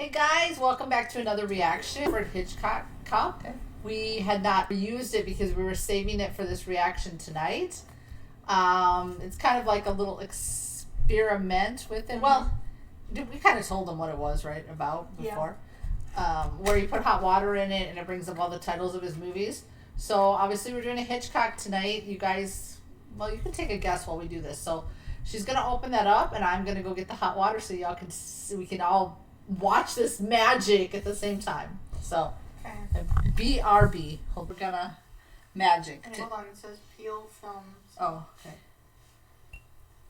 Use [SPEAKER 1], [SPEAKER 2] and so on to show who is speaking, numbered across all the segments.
[SPEAKER 1] Hey guys, welcome back to another reaction for Hitchcock cup.
[SPEAKER 2] Okay.
[SPEAKER 1] We had not used it because we were saving it for this reaction tonight. It's kind of like a little experiment with it. Well, we kind of told them what it was, right, about before. Where you put hot water in it and it brings up all the titles of his movies. So obviously we're doing a Hitchcock tonight. You guys, well, you can take a guess while we do this. So she's gonna open that up and I'm gonna go get the hot water so y'all can we can all watch this magic at the same time. So,
[SPEAKER 2] Okay.
[SPEAKER 1] BRB. Hope we're gonna magic.
[SPEAKER 2] And hold on, it says Peel Films.
[SPEAKER 1] Oh, okay.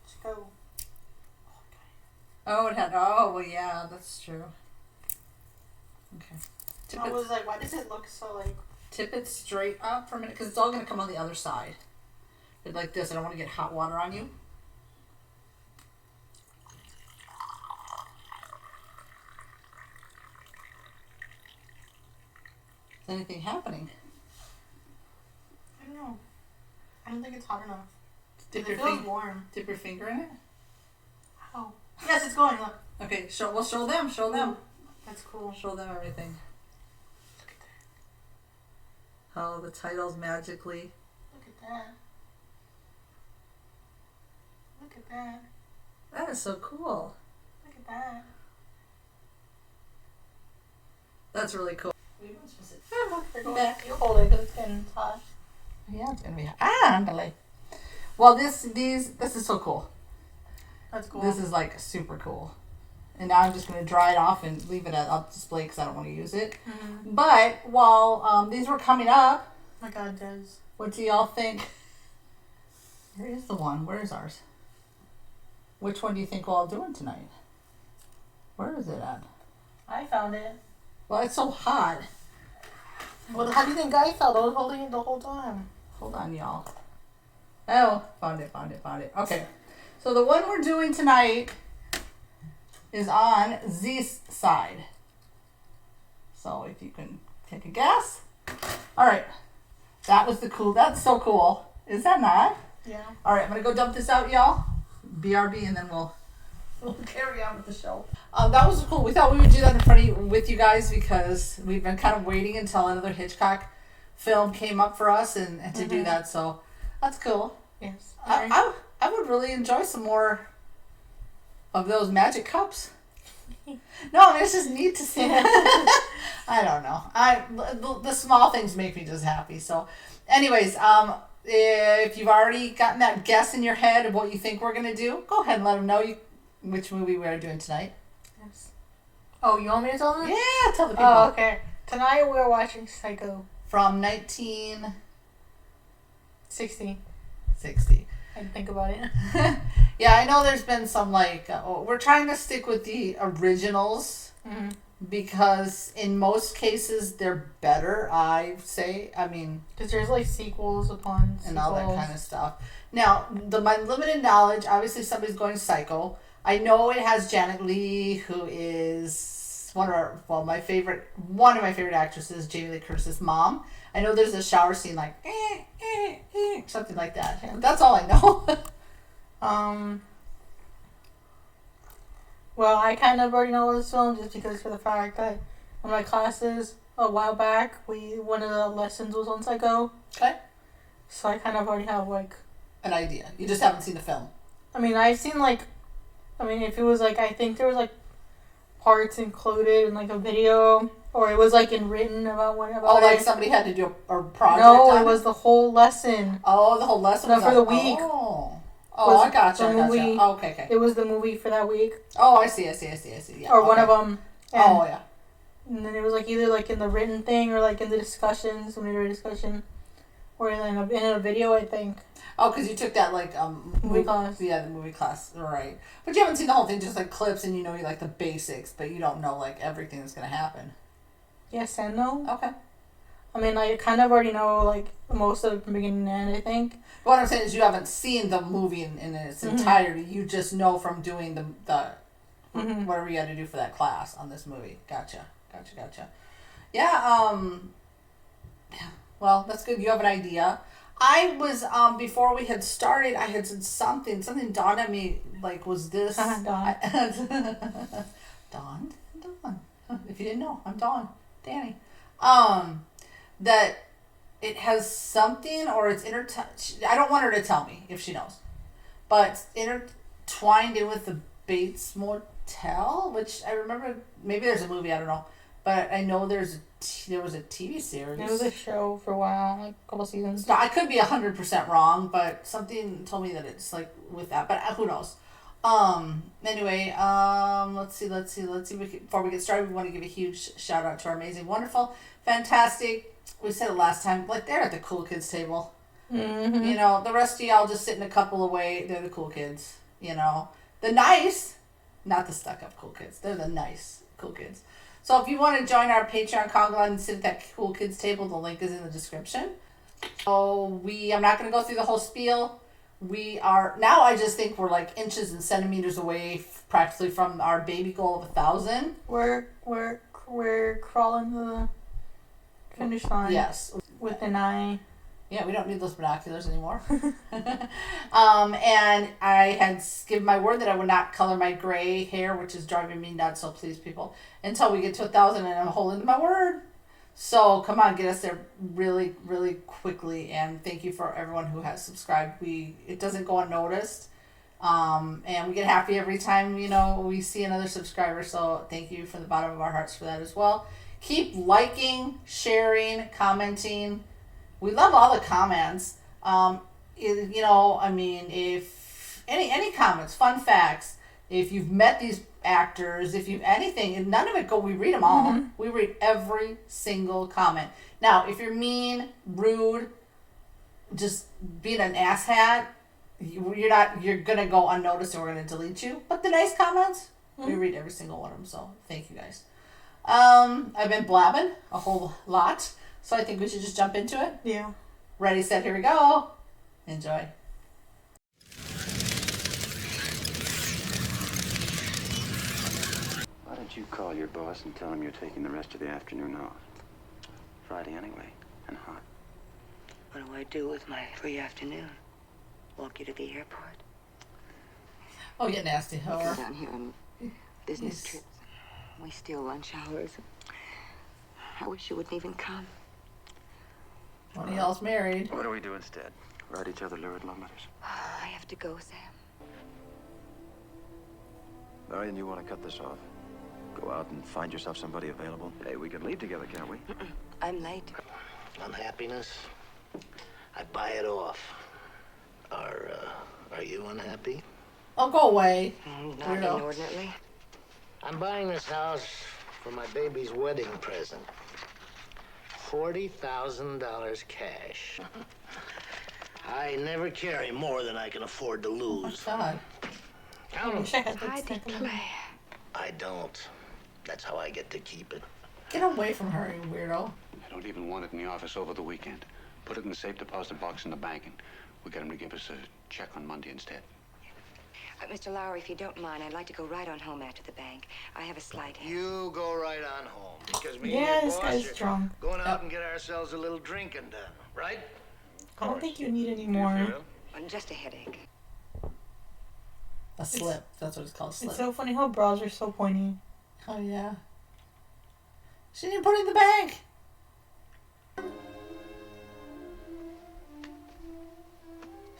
[SPEAKER 2] Let's go.
[SPEAKER 1] Oh, it had. Oh, well, yeah, that's true. Okay.
[SPEAKER 2] I was like, why does it look so like?
[SPEAKER 1] Tip it straight up for a minute because it's all gonna come on the other side. But like this, I don't want to get hot water on you. Is anything happening?
[SPEAKER 2] I don't know. I don't think it's hot enough.
[SPEAKER 1] Dip
[SPEAKER 2] It
[SPEAKER 1] your
[SPEAKER 2] feels warm.
[SPEAKER 1] Dip your finger in it.
[SPEAKER 2] Oh. Yes, it's going. Look.
[SPEAKER 1] Okay, show them. Show them.
[SPEAKER 2] That's cool.
[SPEAKER 1] Show them everything.
[SPEAKER 2] Look at that.
[SPEAKER 1] Oh, the titles magically.
[SPEAKER 2] Look at that. Look at that.
[SPEAKER 1] That is so cool.
[SPEAKER 2] Look at that.
[SPEAKER 1] That's really cool.
[SPEAKER 2] You hold it because it's getting hot.
[SPEAKER 1] Yeah, it's gonna be hot. Well, this is so cool.
[SPEAKER 2] That's cool.
[SPEAKER 1] This is like super cool. And now I'm just gonna dry it off and leave it on display because I don't want to use it.
[SPEAKER 2] Mm-hmm.
[SPEAKER 1] But while these were coming up,
[SPEAKER 2] Oh my God, Des.
[SPEAKER 1] what do y'all think? Where is the one? Where is ours? Which one do you think we're all doing tonight? Where is it at?
[SPEAKER 2] I found it.
[SPEAKER 1] Well, it's so hot.
[SPEAKER 2] Well, how do you think I felt? I was holding it the whole time.
[SPEAKER 1] Hold on, y'all. Oh, found it. Okay. So the one we're doing tonight is on Z's side. So if you can take a guess. All right. That's so cool. Is that not?
[SPEAKER 2] Yeah.
[SPEAKER 1] All right, I'm going to go dump this out, y'all. BRB, and then we'll carry on with the show. That was cool. We thought we would do that in front of with you guys because we've been kind of waiting until another Hitchcock film came up for us and to do that. So that's cool.
[SPEAKER 2] Yes.
[SPEAKER 1] I would really enjoy some more of those magic cups. No, I mean, it's just neat to see. I don't know. The small things make me just happy. So, anyways, if you've already gotten that guess in your head of what you think we're gonna do, go ahead and let them know which movie we are doing tonight.
[SPEAKER 2] Yes. Oh, you want me to tell them?
[SPEAKER 1] Yeah, tell the people.
[SPEAKER 2] Oh, okay. Tonight we're watching Psycho.
[SPEAKER 1] From 1960.
[SPEAKER 2] 60. I didn't think about it.
[SPEAKER 1] Yeah, I know there's been some we're trying to stick with the originals because in most cases they're better, I say. I mean,
[SPEAKER 2] because there's like sequels upon sequels.
[SPEAKER 1] And all that kind of stuff. Now, my limited knowledge, obviously somebody's going psycho. I know it has Janet Leigh, who is one of my favorite actresses, Jamie Lee Curtis's mom. I know there's a shower scene like something like that.
[SPEAKER 2] Yeah.
[SPEAKER 1] That's all I know.
[SPEAKER 2] Well, I kind of already know this film just because for the fact that in my classes a while back, one of the lessons was on Psycho.
[SPEAKER 1] Okay.
[SPEAKER 2] So I kind of already have
[SPEAKER 1] an idea. You just haven't seen the film.
[SPEAKER 2] I mean, I've seen if it was I think there was parts included in a video, or it was in written about what about.
[SPEAKER 1] Oh, somebody had to do a project.
[SPEAKER 2] No, it was the whole lesson.
[SPEAKER 1] Oh, the whole lesson was
[SPEAKER 2] for the week.
[SPEAKER 1] Oh, I gotcha.
[SPEAKER 2] Movie.
[SPEAKER 1] Oh, okay.
[SPEAKER 2] It was the movie for that week.
[SPEAKER 1] Oh, I see. Yeah.
[SPEAKER 2] Or one of them.
[SPEAKER 1] Oh, yeah.
[SPEAKER 2] And then it was either in the written thing or in the discussions, when we were discussion, or in a video, I think.
[SPEAKER 1] Oh, because you took that
[SPEAKER 2] movie class.
[SPEAKER 1] Yeah, the movie class, right? But you haven't seen the whole thing, just clips, and you like the basics, but you don't know everything that's gonna happen.
[SPEAKER 2] Yes and no.
[SPEAKER 1] Okay.
[SPEAKER 2] I mean, I kind of already know most of the beginning and end, I think.
[SPEAKER 1] But what I'm saying is you haven't seen the movie in its entirety. You just know from doing the whatever you had to do for that class on this movie. Gotcha. Yeah. Well, that's good. You have an idea. I was before we had started. I had said something dawned on me. Was this
[SPEAKER 2] Dawn.
[SPEAKER 1] Dawn? If you didn't know, I'm Dawn. Danny. That it has something, or it's I don't want her to tell me if she knows. But it's intertwined in with the Bates Motel, which I remember, maybe there's a movie, I don't know. But I know there was a TV series.
[SPEAKER 2] It was a show for a while, like a couple seasons.
[SPEAKER 1] No, I could be 100% wrong, but something told me that it's like with that. But who knows? Anyway, let's see. Before we get started, we want to give a huge shout out to our amazing, wonderful, fantastic. We said it last time, like they're at the cool kids table.
[SPEAKER 2] Mm-hmm.
[SPEAKER 1] You know, the rest of y'all just sitting a couple away. They're the cool kids. You know, the nice, not the stuck up cool kids. They're the nice cool kids. So if you want to join our Patreon, go and sit at that cool kids table. The link is in the description. So I'm not going to go through the whole spiel. I just think we're like inches and centimeters away practically from our baby goal of 1,000.
[SPEAKER 2] We're crawling to the finish line.
[SPEAKER 1] Yes.
[SPEAKER 2] With an eye.
[SPEAKER 1] Yeah, we don't need those binoculars anymore. And I had given my word that I would not color my gray hair, which is driving me nuts, so please, people, until we get to 1,000, and I'm holding to my word. So come on, get us there really, really quickly, and thank you for everyone who has subscribed. It doesn't go unnoticed, and we get happy every time, we see another subscriber, so thank you from the bottom of our hearts for that as well. Keep liking, sharing, commenting. We love all the comments. If any comments, fun facts, if you've met these actors, if you've anything, and none of it we read them all. Mm-hmm. We read every single comment. Now, if you're mean, rude, just being an asshat, you're gonna go unnoticed and we're gonna delete you. But the nice comments, we read every single one of them. So thank you guys. I've been blabbing a whole lot. So I think we should just jump into it.
[SPEAKER 2] Yeah.
[SPEAKER 1] Ready, set, here we go. Enjoy.
[SPEAKER 3] Why don't you call your boss and tell him you're taking the rest of the afternoon off? Friday anyway, and hot.
[SPEAKER 4] What do I do with my free afternoon? Walk you to the airport?
[SPEAKER 1] Oh, yeah, nasty
[SPEAKER 4] We
[SPEAKER 1] whore.
[SPEAKER 4] go down here on business trips. We steal lunch hours. I wish you wouldn't even come.
[SPEAKER 1] One of y'all's married.
[SPEAKER 3] What do we do instead? Write each other lurid love letters?
[SPEAKER 4] I have to go, Sam.
[SPEAKER 3] Marion, you want to cut this off? Go out and find yourself somebody available? Hey, we can leave together, can't we?
[SPEAKER 4] I'm late.
[SPEAKER 5] Unhappiness, I buy it off. Are you unhappy?
[SPEAKER 1] Oh, go away.
[SPEAKER 4] Not
[SPEAKER 1] Weirdo.
[SPEAKER 4] inordinately.
[SPEAKER 5] I'm buying this house for my baby's wedding present. $40,000 cash. I never carry more than I can afford to lose.
[SPEAKER 1] Oh, God.
[SPEAKER 5] Count 'em.
[SPEAKER 4] I declare.
[SPEAKER 5] I don't. That's how I get to keep it.
[SPEAKER 1] Get away from her, you weirdo.
[SPEAKER 6] I don't even want it in the office over the weekend. Put it in the safe deposit box in the bank, and we get him to give us a check on Monday instead.
[SPEAKER 4] Mr. Lowry, if you don't mind, I'd like to go right on home after the bank. I have a slight headache.
[SPEAKER 5] You go right on home. Because me
[SPEAKER 2] Yeah,
[SPEAKER 5] and
[SPEAKER 2] this
[SPEAKER 5] your
[SPEAKER 2] guy's
[SPEAKER 5] boss are
[SPEAKER 2] drunk.
[SPEAKER 5] going out and get ourselves a little drinking done, right?
[SPEAKER 2] I don't think you need any more.
[SPEAKER 4] Just a headache.
[SPEAKER 1] A slip. That's what it's called, slip.
[SPEAKER 2] It's so funny how bras are so pointy.
[SPEAKER 1] Oh, yeah. She didn't put it in the bank.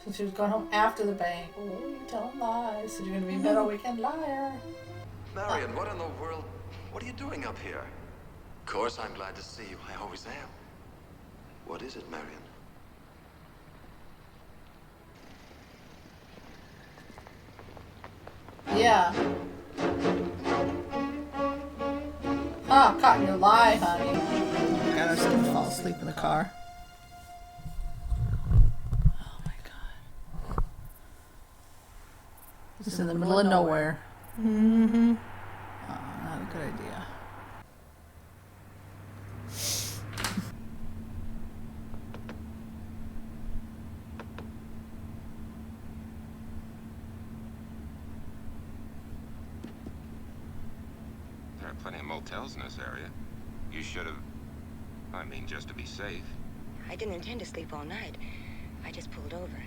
[SPEAKER 1] So she was going home after the bank. Oh, you telling lies. So you're going to be a better weekend liar.
[SPEAKER 7] Marion, what in the world? What are you doing up here? Of course, I'm glad to see you. I always am. What is it, Marion?
[SPEAKER 1] Yeah. Oh, caught in your lie, honey. God, I'm just going to fall asleep in the car. Oh, my God. This is in the middle of nowhere.
[SPEAKER 2] Mm-hmm.
[SPEAKER 1] Oh, not a good idea.
[SPEAKER 8] There are plenty of motels in this area. You should have... I mean, just to be safe.
[SPEAKER 4] I didn't intend to sleep all night. I just pulled over.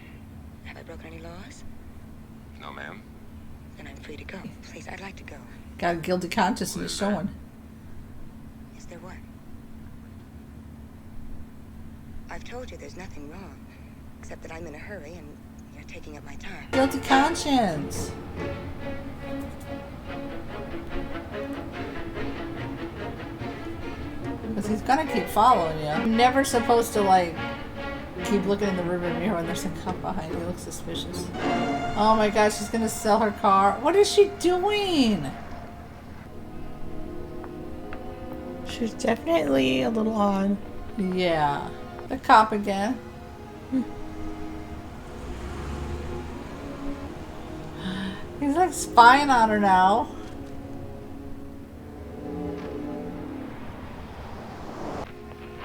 [SPEAKER 4] Have I broken any laws?
[SPEAKER 8] No, ma'am.
[SPEAKER 4] Then I'm free to go. Please, I'd like to go.
[SPEAKER 1] Got a guilty conscience and it's showing.
[SPEAKER 4] there what? I've told you there's nothing wrong, except that I'm in a hurry and you're taking up my time.
[SPEAKER 1] Guilty conscience. Because he's gonna keep following you. You're never supposed to, like, keep looking in the rearview mirror when there's a cop behind you. It looks suspicious. Oh my god, she's gonna sell her car. What is she doing?
[SPEAKER 2] She's definitely a little odd.
[SPEAKER 1] Yeah. The cop again. He's like spying on her now.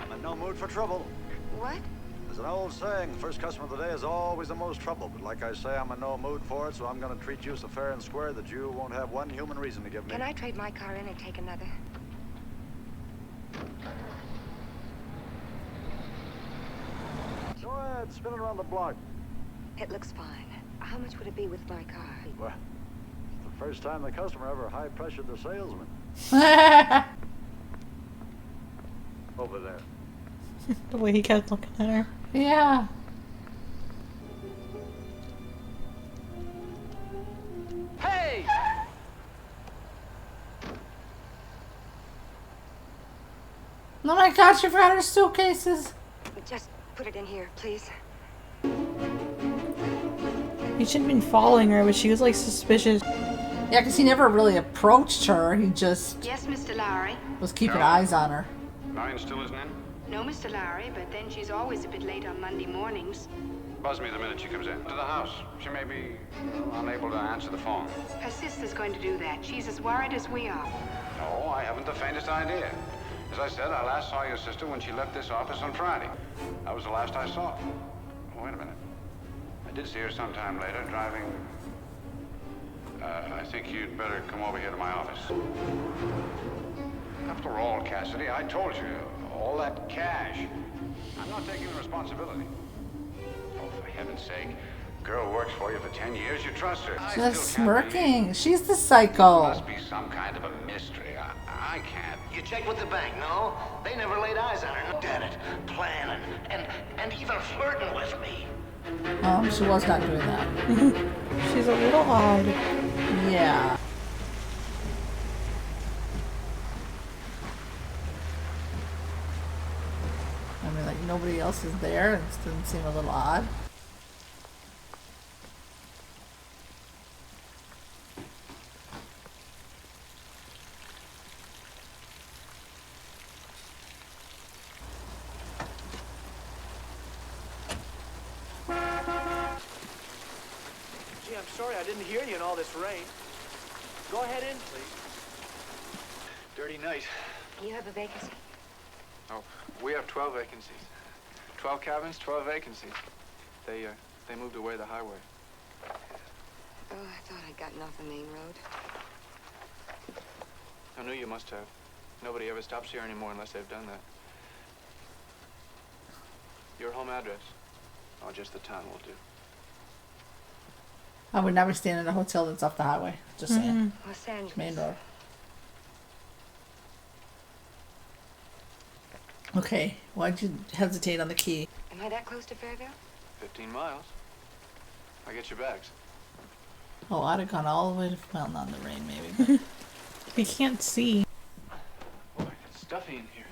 [SPEAKER 9] I'm in no mood for trouble.
[SPEAKER 4] What?
[SPEAKER 9] There's an old saying, first customer of the day is always the most trouble. But like I say, I'm in no mood for it, so I'm going to treat you so fair and square that you won't have one human reason to give me.
[SPEAKER 4] Can I trade my car in and take another?
[SPEAKER 9] Go ahead, spin it around the block.
[SPEAKER 4] It looks fine. How much would it be with my car?
[SPEAKER 9] Well, it's the first time the customer ever high-pressured the salesman. Over there.
[SPEAKER 2] The way he kept looking at her.
[SPEAKER 1] Yeah.
[SPEAKER 9] Hey!
[SPEAKER 1] Oh my god, she forgot her suitcases.
[SPEAKER 4] Just put it in here, please.
[SPEAKER 2] He shouldn't have been following her, but she was like suspicious.
[SPEAKER 1] Yeah, because he never really approached her. He just
[SPEAKER 10] Yes, Mr. Lowry.
[SPEAKER 1] was keeping eyes on her.
[SPEAKER 6] Marion still isn't in?
[SPEAKER 10] No, Mr. Lowry, but then she's always a bit late on Monday mornings.
[SPEAKER 6] Buzz me the minute she comes in. To the house. She may be unable to answer the phone.
[SPEAKER 10] Her sister's going to do that. She's as worried as we are.
[SPEAKER 6] No, I haven't the faintest idea. As I said, I last saw your sister when she left this office on Friday. That was the last I saw. Oh, wait a minute. I did see her sometime later driving. I think you'd better come over here to my office. After all, Cassidy, I told you, all that cash. I'm not taking the responsibility. Oh, for heaven's sake. Girl works for you for 10 years, you trust her.
[SPEAKER 1] She's like smirking. She's the psycho.
[SPEAKER 6] Must be some kind of a mystery. I can't.
[SPEAKER 5] You checked with the bank, no? They never laid eyes on her. Looked at it, planning, and even flirting with me.
[SPEAKER 1] She was not doing that.
[SPEAKER 2] She's a little odd.
[SPEAKER 1] Yeah. I mean, like, nobody else is there. It doesn't seem a little odd.
[SPEAKER 11] Gee, I'm sorry I didn't hear you in all this rain. Go ahead in, please. Dirty night.
[SPEAKER 4] You have a vacancy?
[SPEAKER 11] Oh, we have 12 vacancies. 12 cabins, 12 vacancies. They moved away the highway.
[SPEAKER 4] Oh, I thought I'd gotten off the main road.
[SPEAKER 11] I knew you must have. Nobody ever stops here anymore unless they've done that. Your home address? Oh, just the town will do.
[SPEAKER 1] I would never stand in a hotel that's off the highway. Just saying.
[SPEAKER 4] Los Angeles.
[SPEAKER 1] Main road. Okay, why'd you hesitate on the key?
[SPEAKER 4] Am I that close to Fairville?
[SPEAKER 11] 15 miles. I get your bags.
[SPEAKER 1] Oh, I'd have gone all the way to, well, not in the rain, maybe.
[SPEAKER 2] We can't see.
[SPEAKER 11] Boy, it's stuffy in here.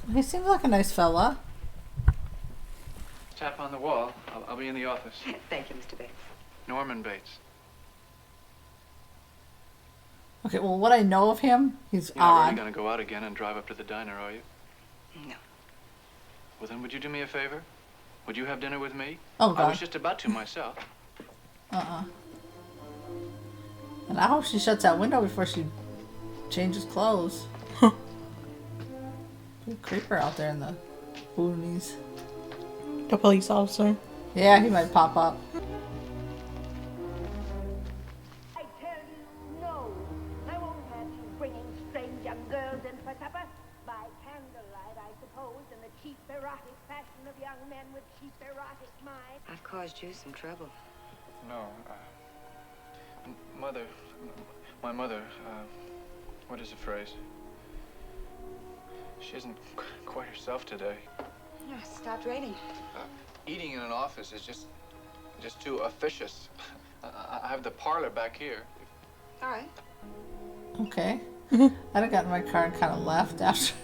[SPEAKER 1] But he seems like a nice fella.
[SPEAKER 11] Tap on the wall. I'll be in the office.
[SPEAKER 4] Thank you, Mr. Bates.
[SPEAKER 11] Norman Bates.
[SPEAKER 1] Okay, well, what I know of him, he's
[SPEAKER 11] You're not
[SPEAKER 1] odd.
[SPEAKER 11] really gonna go out again and drive up to the diner, are you?
[SPEAKER 4] No.
[SPEAKER 11] Well, then would you do me a favor? Would you have dinner with me?
[SPEAKER 1] Oh,
[SPEAKER 11] I
[SPEAKER 1] God.
[SPEAKER 11] was just about to myself.
[SPEAKER 1] And I hope she shuts that window before she changes clothes. Big creeper out there in the boonies.
[SPEAKER 2] The police officer.
[SPEAKER 1] Yeah, he might pop up.
[SPEAKER 12] I tell you, no. I won't have you bringing strange young girls in for supper. By candlelight, I suppose, in the cheap erotic fashion of young men with cheap erotic minds.
[SPEAKER 4] I've caused you some trouble.
[SPEAKER 11] No, Mother, my mother, what is the phrase? She isn't quite herself today.
[SPEAKER 4] No, it stopped raining.
[SPEAKER 11] Eating in an office is just too officious. I have the parlor back here.
[SPEAKER 4] All right.
[SPEAKER 1] Okay. I'd have gotten in my car and kind of left after.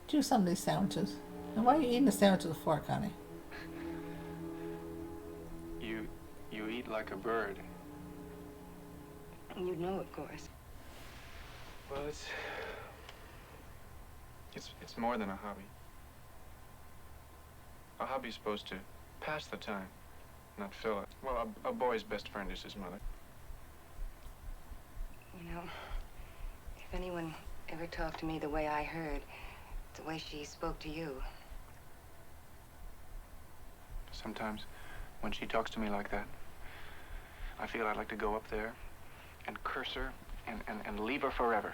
[SPEAKER 1] Do some of these sandwiches. And why are you eating a sandwich with a fork, honey?
[SPEAKER 11] You eat like a bird.
[SPEAKER 4] You know, of course.
[SPEAKER 11] Well, it's more than a hobby. A hobby's supposed to pass the time, not fill it. Well, a boy's best friend is his mother.
[SPEAKER 4] You know, if anyone ever talked to me the way I heard, the way she spoke to you.
[SPEAKER 11] Sometimes, when she talks to me like that, I feel I'd like to go up there and curse her and leave her forever.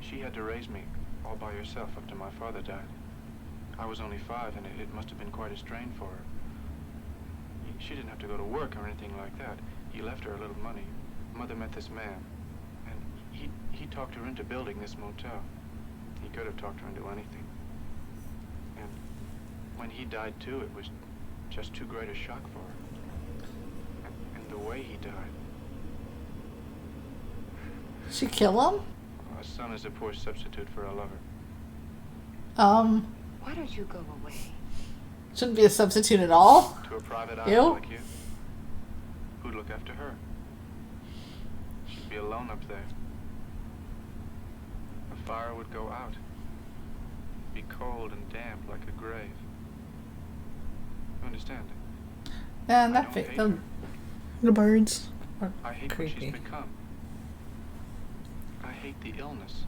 [SPEAKER 11] She had to raise me all by herself up till my father died. I was only 5, and it must have been quite a strain for her. She didn't have to go to work or anything like that. He left her a little money. Mother met this man, and he talked her into building this motel. He could have talked her into anything. And when he died too, it was just too great a shock for her. And the way he died.
[SPEAKER 1] She kill him?
[SPEAKER 11] A son is a poor substitute for a lover.
[SPEAKER 4] Why don't you go away?
[SPEAKER 1] Shouldn't be a substitute at all.
[SPEAKER 11] To a private eye
[SPEAKER 1] Ew.
[SPEAKER 11] like you, who'd look after her? She'd be alone up there. The fire would go out. Be cold and damp like a grave. You understand?
[SPEAKER 1] And
[SPEAKER 11] I
[SPEAKER 1] that
[SPEAKER 11] don't
[SPEAKER 1] fit
[SPEAKER 11] hate
[SPEAKER 1] them.
[SPEAKER 2] The birds.
[SPEAKER 11] I hate what
[SPEAKER 1] Creepy.
[SPEAKER 11] she's become. I hate the illness.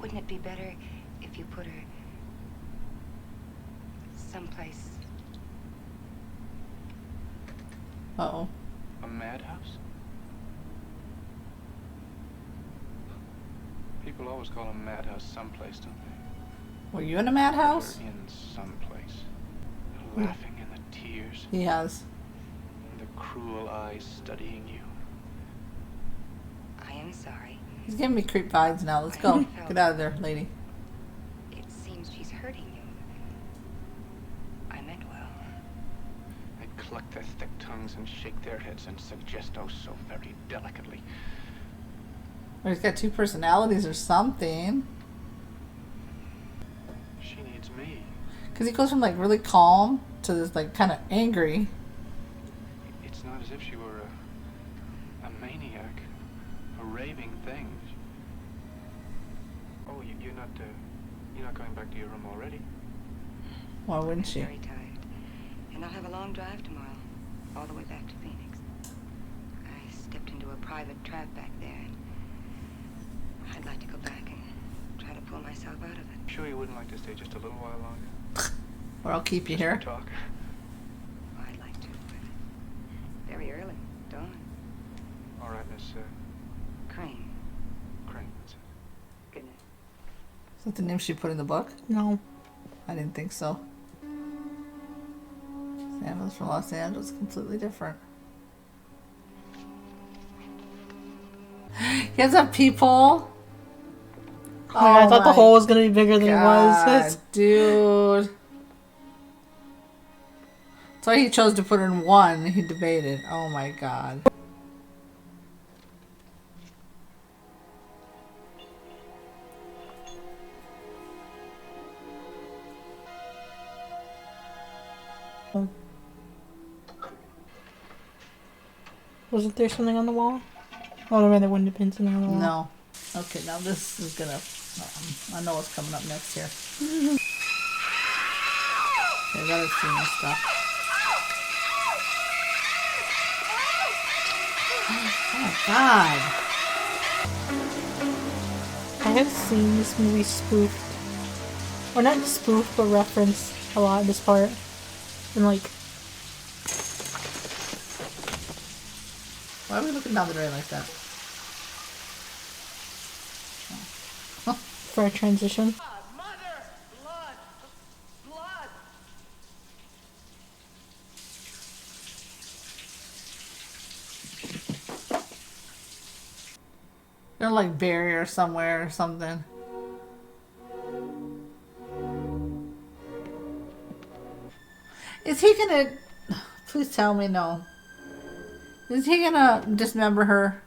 [SPEAKER 4] Wouldn't it be better if you put her someplace?
[SPEAKER 1] Uh-oh.
[SPEAKER 11] A madhouse? People always call a madhouse someplace, don't they?
[SPEAKER 1] Were you in a madhouse?
[SPEAKER 11] They're in someplace. The laughing and the tears.
[SPEAKER 1] He has.
[SPEAKER 11] And the cruel eyes studying you.
[SPEAKER 4] I am sorry.
[SPEAKER 1] He's giving me creep vibes now. Let's go. Get out of there, lady.
[SPEAKER 4] It seems she's hurting you. I meant well.
[SPEAKER 11] They cluck their thick tongues and shake their heads and suggest oh so very delicately.
[SPEAKER 1] Or he's got 2 personalities or something.
[SPEAKER 11] She needs me.
[SPEAKER 1] Because he goes from like really calm to this like kind of angry.
[SPEAKER 11] It's not as if she were a maniac, a raving thing. Oh, you're not going back to your room already?
[SPEAKER 1] Why wouldn't she?
[SPEAKER 4] I'm very tired. And I'll have a long drive tomorrow, all the way back to Phoenix. I stepped into a private trap back there, and I'd like to go back and try to pull myself out of it.
[SPEAKER 11] Sure you wouldn't like to stay just a little while longer?
[SPEAKER 1] Or I'll keep you
[SPEAKER 11] Just
[SPEAKER 1] here.
[SPEAKER 11] to talk.
[SPEAKER 4] Well, I'd like to, but very early, dawn.
[SPEAKER 11] All right, Miss
[SPEAKER 4] Crane.
[SPEAKER 11] Crane. That's it.
[SPEAKER 4] Good night.
[SPEAKER 1] Is that the name she put in the book?
[SPEAKER 2] No.
[SPEAKER 1] I didn't think so. Samuel's from Los Angeles, completely different. He has a peephole.
[SPEAKER 2] Oh, I thought the
[SPEAKER 1] my
[SPEAKER 2] hole was gonna be bigger than it was.
[SPEAKER 1] God, dude. That's why he chose to put in 1. He debated. Oh my god.
[SPEAKER 2] Wasn't there something on the wall? Oh, no, there wouldn't have been something on the wall.
[SPEAKER 1] No. Okay, now this is gonna. I know what's coming up next here. I gotta see this stuff. Oh my god.
[SPEAKER 2] I have seen this movie spoofed. Or not spoofed, but referenced a lot in this part. And like,
[SPEAKER 1] Why are we looking down the drain like that?
[SPEAKER 2] for a transition.
[SPEAKER 1] Gonna like bury her somewhere or something. Is he gonna... Please tell me no. Is he gonna dismember her?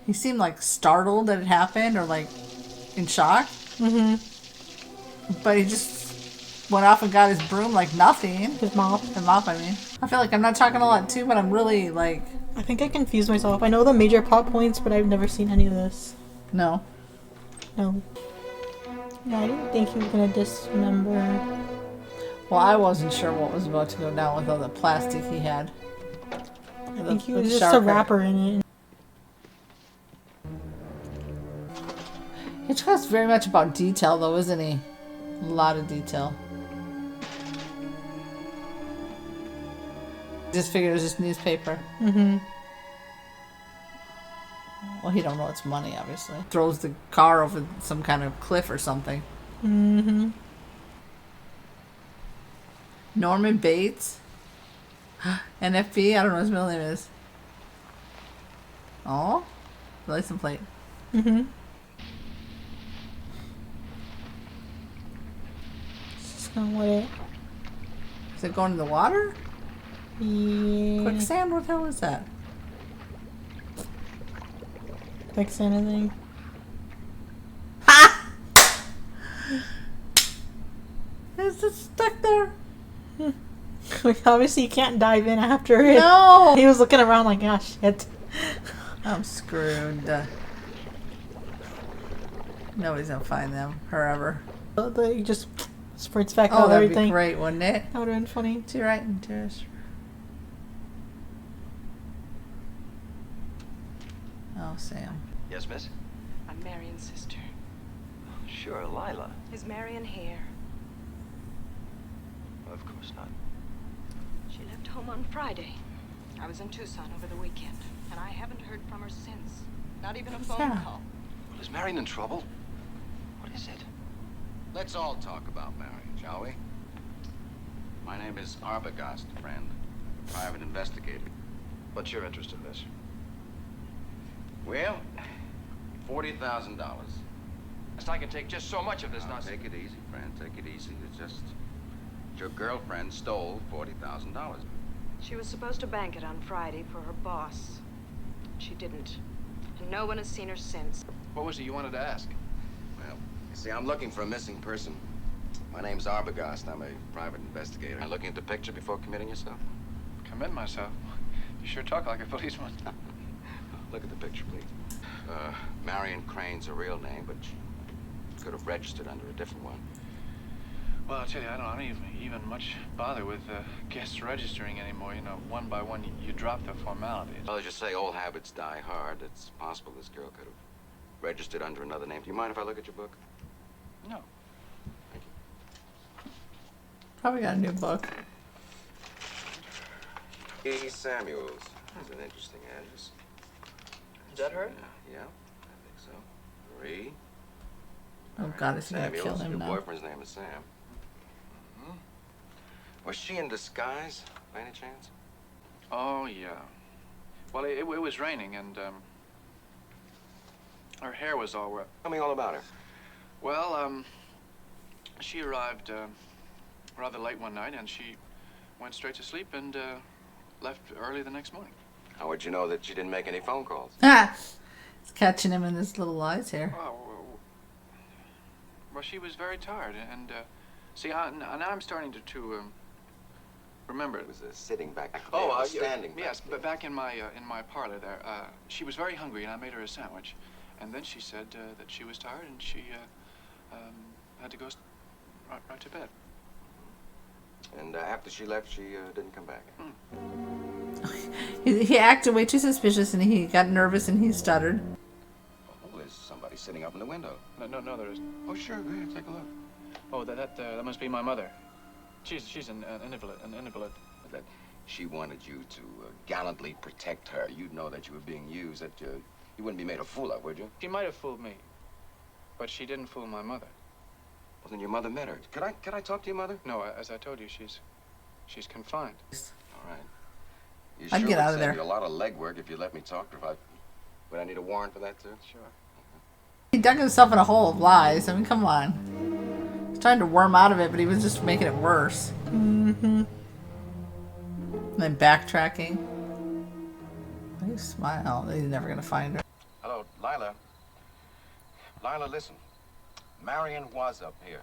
[SPEAKER 1] He seemed like startled that it happened or like in shock.
[SPEAKER 2] Mm-hmm.
[SPEAKER 1] But he just went off and got his broom like nothing.
[SPEAKER 2] His mop.
[SPEAKER 1] The mop, I mean. I feel like I'm not talking a lot too, but I'm really like...
[SPEAKER 2] I think I confused myself. I know the major plot points, but I've never seen any of this.
[SPEAKER 1] No.
[SPEAKER 2] No. Yeah, I didn't think he was gonna dismember.
[SPEAKER 1] Well, I wasn't sure what was about to go down with all the plastic he had.
[SPEAKER 2] I think he was just a wrapper in it.
[SPEAKER 1] Hitchcock's very much about detail, though, isn't he? A lot of detail. Just figured it was just newspaper.
[SPEAKER 2] Mm-hmm.
[SPEAKER 1] Well, he don't know it's money, obviously. Throws the car over some kind of cliff or something.
[SPEAKER 2] Mm-hmm.
[SPEAKER 1] Norman Bates? NFB? I don't know what his middle name is. Oh? License plate.
[SPEAKER 2] Mm-hmm. Just gonna let it...
[SPEAKER 1] Is it going in the water?
[SPEAKER 2] Yeah.
[SPEAKER 1] Quicksand? What the hell is that?
[SPEAKER 2] Quicksand, I think.
[SPEAKER 1] Ha! Is it stuck there?
[SPEAKER 2] Obviously, you can't dive in after it.
[SPEAKER 1] No!
[SPEAKER 2] He was looking around like, ah, shit.
[SPEAKER 1] I'm screwed. Nobody's gonna find them. Her ever.
[SPEAKER 2] He just spurts back
[SPEAKER 1] Oh,
[SPEAKER 2] out
[SPEAKER 1] that'd
[SPEAKER 2] everything.
[SPEAKER 1] be great, wouldn't it?
[SPEAKER 2] That would have been funny.
[SPEAKER 1] To your right and to your... Oh, Sam.
[SPEAKER 3] Yes, miss?
[SPEAKER 13] I'm Marion's sister.
[SPEAKER 3] Sure, Lila.
[SPEAKER 13] Is Marion here?
[SPEAKER 3] Of course not.
[SPEAKER 13] She left home on Friday. I was in Tucson over the weekend, and I haven't heard from her since. Not even a phone call.
[SPEAKER 3] Well, is Marion in trouble? What is it?
[SPEAKER 14] Let's all talk about Marion, shall we? My name is Arbogast, friend. Private investigator.
[SPEAKER 3] What's your interest in this?
[SPEAKER 14] Well, $40,000.
[SPEAKER 3] Yes, I can take just so much of this
[SPEAKER 14] Now,
[SPEAKER 3] nonsense.
[SPEAKER 14] take it easy, friend. Take it easy. It's just your girlfriend stole $40,000.
[SPEAKER 13] She was supposed to bank it on Friday for her boss. She didn't. And no one has seen her since.
[SPEAKER 11] What was it you wanted to ask?
[SPEAKER 14] Well, you see, I'm looking for a missing person. My name's Arbogast. I'm a private investigator. Are you looking at the picture before committing yourself?
[SPEAKER 11] Commit myself? You sure talk like a policeman.
[SPEAKER 14] Look at the picture, please. Marion Crane's a real name, but she could have registered under a different one.
[SPEAKER 11] Well, I'll tell you, I don't even much bother with guests registering anymore. You know, one by one, you drop the formalities.
[SPEAKER 14] Well, as you say, old habits die hard. It's possible this girl could have registered under another name. Do you mind if I look at your book?
[SPEAKER 11] No.
[SPEAKER 14] Thank you.
[SPEAKER 1] Probably got a new book.
[SPEAKER 14] E. Samuels. That's an interesting address.
[SPEAKER 3] Is that her?
[SPEAKER 14] Yeah, I think so. Marie.
[SPEAKER 1] Oh, God, is he gonna
[SPEAKER 14] Samuels.
[SPEAKER 1] kill him
[SPEAKER 14] Your
[SPEAKER 1] now?
[SPEAKER 14] boyfriend's name is Sam. Was she in disguise, by any chance?
[SPEAKER 11] Oh, yeah. Well, it was raining, and her hair was all wet.
[SPEAKER 14] Tell me all about her.
[SPEAKER 11] Well, she arrived rather late one night, and she went straight to sleep and left early the next morning.
[SPEAKER 14] How would you know that she didn't make any phone calls?
[SPEAKER 1] Ah! It's catching him in his little lies here.
[SPEAKER 11] Well, she was very tired, and see, now I'm starting to remember.
[SPEAKER 14] It was sitting back.
[SPEAKER 11] Standing. Yes, but back in my parlor there, she was very hungry, and I made her a sandwich, and then she said that she was tired and she had to go right to bed.
[SPEAKER 14] And after she left, she didn't come back.
[SPEAKER 1] He acted way too suspicious, and he got nervous, and he stuttered.
[SPEAKER 14] Oh, there's somebody sitting up in the window.
[SPEAKER 11] No, there isn't.
[SPEAKER 14] Oh, sure, go ahead, take a look.
[SPEAKER 11] Oh, that must be my mother. She's an invalid.
[SPEAKER 14] That she wanted you to gallantly protect her. You'd know that you were being used, that you wouldn't be made a fool of, would you?
[SPEAKER 11] She might have fooled me. But she didn't fool my mother.
[SPEAKER 14] Well, then your mother met her. Could I talk to your mother?
[SPEAKER 11] No, as I told you, she's confined.
[SPEAKER 14] All right. You
[SPEAKER 1] I'd
[SPEAKER 14] sure
[SPEAKER 1] get
[SPEAKER 14] would
[SPEAKER 1] out of
[SPEAKER 14] save
[SPEAKER 1] there.
[SPEAKER 14] me a lot of legwork if you let me talk to her. Would I need a warrant for that, too?
[SPEAKER 11] Sure.
[SPEAKER 1] He dug himself in a hole of lies. I mean, come on. He's trying to worm out of it, but he was just making it worse.
[SPEAKER 2] Mm-hmm.
[SPEAKER 1] And then backtracking. You smile. He's never going to find her.
[SPEAKER 14] Hello, Lila. Lila, listen. Marion was up here.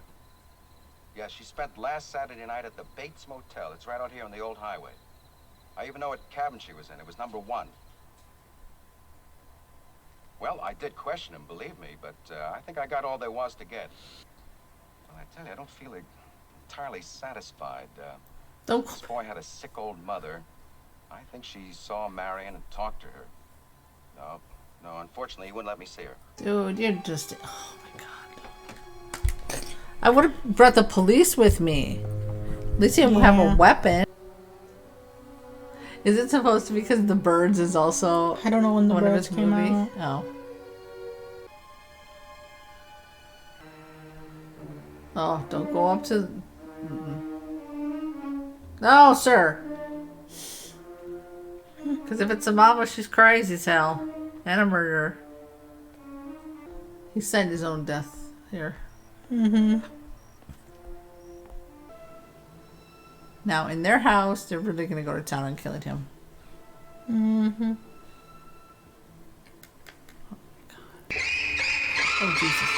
[SPEAKER 14] Yeah, she spent last Saturday night at the Bates Motel. It's right out here on the old highway. I even know what cabin she was in. It was number 1. Well, I did question him, believe me, but I think I got all there was to get. Well, I tell you, I don't feel entirely satisfied. This boy had a sick old mother. I think she saw Marion and talked to her. No, unfortunately, he wouldn't let me see her.
[SPEAKER 1] Dude, you're just... Oh, my God. I would have brought the police with me. At least you have a weapon. Is it supposed to be because The Birds is also...
[SPEAKER 2] I don't know when The
[SPEAKER 1] one of
[SPEAKER 2] Birds
[SPEAKER 1] his
[SPEAKER 2] came
[SPEAKER 1] movie?
[SPEAKER 2] out.
[SPEAKER 1] Oh. Oh, don't go up to... No, sir. Because if it's a mama, she's crazy as hell. And a murderer. He signed his own death here.
[SPEAKER 2] Mm-hmm.
[SPEAKER 1] Now, in their house, they're really going to go to town on killing him.
[SPEAKER 2] Mm-hmm.
[SPEAKER 1] Oh, Jesus.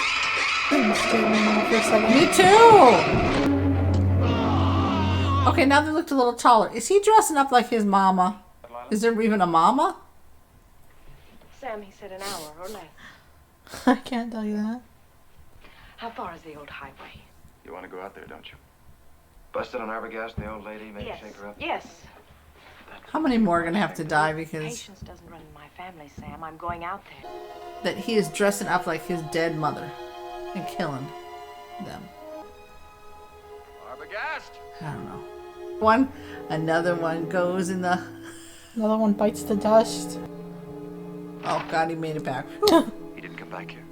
[SPEAKER 2] Me
[SPEAKER 1] too! Okay, now they looked a little taller. Is he dressing up like his mama? Is there even a mama?
[SPEAKER 15] Sam, he said an hour or less.
[SPEAKER 2] I can't tell you that.
[SPEAKER 15] How far is the old highway?
[SPEAKER 3] You want to go out there, don't you? Busted on Arbogast, the old lady, maybe
[SPEAKER 15] Yes.
[SPEAKER 3] shake her up?
[SPEAKER 15] Yes.
[SPEAKER 1] How many more are going to have to die because
[SPEAKER 15] Patience doesn't run in my family, Sam. I'm going out there.
[SPEAKER 1] that he is dressing up like his dead mother and killing them?
[SPEAKER 3] Arbogast!
[SPEAKER 1] I don't know. Another one goes in the...
[SPEAKER 2] Another one bites the dust.
[SPEAKER 1] Oh, God, he made it back.
[SPEAKER 3] He didn't come back here.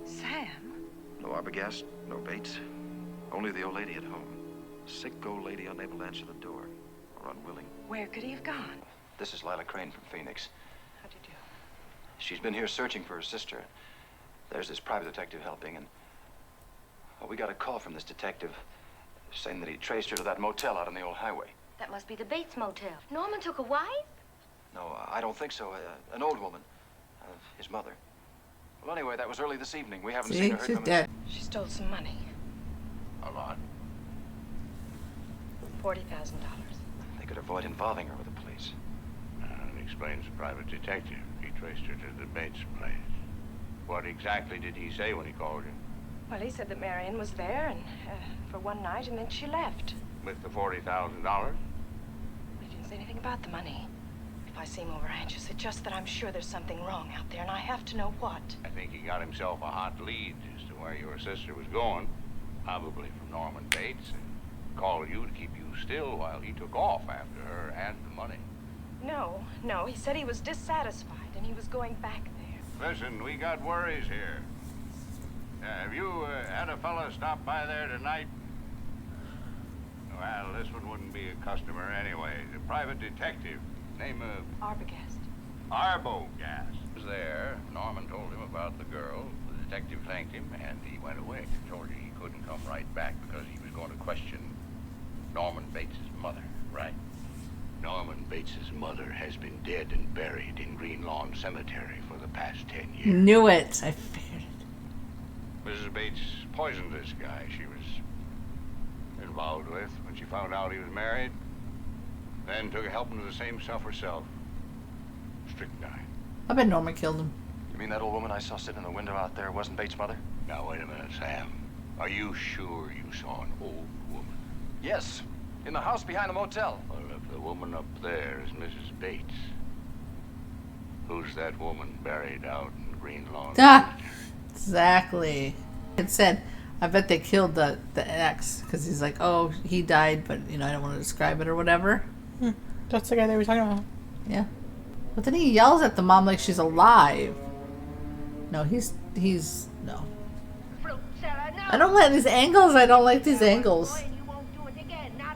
[SPEAKER 15] Sam?
[SPEAKER 3] No Arbogast, no Bates. Only the old lady at home. Sick old lady unable to answer the door. Or unwilling.
[SPEAKER 15] Where could he have gone?
[SPEAKER 3] This is Lila Crane from Phoenix.
[SPEAKER 15] How do you do?
[SPEAKER 3] She's been here searching for her sister. There's this private detective helping, and... Well, we got a call from this detective saying that he traced her to that motel out on the old highway.
[SPEAKER 16] That must be the Bates Motel. Norman took a wife?
[SPEAKER 3] No, I don't think so. An old woman. His mother. Well, anyway, that was early this evening. We haven't seen her.
[SPEAKER 1] she's dead.
[SPEAKER 15] She stole some money.
[SPEAKER 3] A lot.
[SPEAKER 15] $40,000.
[SPEAKER 3] They could avoid involving her with the police.
[SPEAKER 17] That explains the private detective. He traced her to the Bates place. What exactly did he say when he called you?
[SPEAKER 15] Well, he said that Marion was there and for one night, and then she left.
[SPEAKER 17] With the $40,000?
[SPEAKER 15] He didn't say anything about the money. If I seem over anxious, it's just that I'm sure there's something wrong out there, and I have to know what.
[SPEAKER 17] I think he got himself a hot lead as to where your sister was going. Probably from Norman Bates, and called you to keep you still while he took off after her and the money.
[SPEAKER 15] No, he said he was dissatisfied, and he was going back there.
[SPEAKER 17] Listen, we got worries here. Have you had a fella stop by there tonight? Well, this one wouldn't be a customer anyway. The private detective, name of...
[SPEAKER 15] Arbogast.
[SPEAKER 17] Arbogast was there. Norman told him about the girl. The detective thanked him, and he went away. Told you he couldn't come right back because he was going to question Norman Bates' mother. Right. Norman Bates' mother has been dead and buried in Green Lawn Cemetery for the past 10 years.
[SPEAKER 1] Knew it. I figured it.
[SPEAKER 17] Mrs. Bates poisoned this guy she was involved with when she found out he was married. Then took a helping of the same stuff herself. Strychnine.
[SPEAKER 1] I bet Norman killed him.
[SPEAKER 3] You mean that old woman I saw sitting in the window out there wasn't Bates' mother?
[SPEAKER 17] Now, wait a minute, Sam. Are you sure you saw an old woman?
[SPEAKER 3] Yes. In the house behind the motel.
[SPEAKER 17] Well, if the woman up there is Mrs. Bates, who's that woman buried out in Green Lawn?
[SPEAKER 1] Exactly. It said, I bet they killed the ex because he's like, oh, he died, but I don't want to describe it or whatever.
[SPEAKER 2] That's the guy they were talking about.
[SPEAKER 1] Yeah. But then he yells at the mom like she's alive. No, he's no. I don't like these angles. I don't like these angles.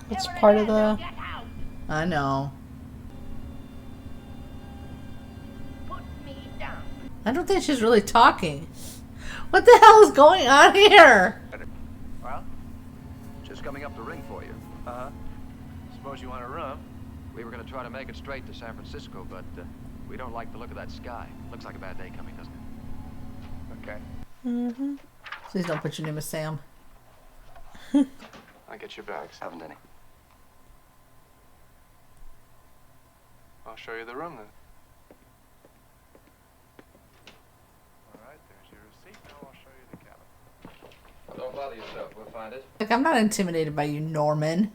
[SPEAKER 2] It's part of the...
[SPEAKER 1] I know. I don't think she's really talking. What the hell is going on here?
[SPEAKER 9] Well, just coming up the ring for you.
[SPEAKER 11] Uh-huh. Suppose you want a room?
[SPEAKER 18] We were going to try to make it straight to San Francisco, but we don't like the look of that sky. Looks like a bad day coming, doesn't it?
[SPEAKER 11] Okay.
[SPEAKER 2] Mm-hmm.
[SPEAKER 1] Please don't put your name as Sam.
[SPEAKER 11] I'll get your bags.
[SPEAKER 18] Haven't any.
[SPEAKER 11] I'll show you the room then. All right, there's your receipt. Now I'll show you the cabin.
[SPEAKER 18] Well, don't bother yourself. We'll find it.
[SPEAKER 1] Like, I'm not intimidated by you, Norman.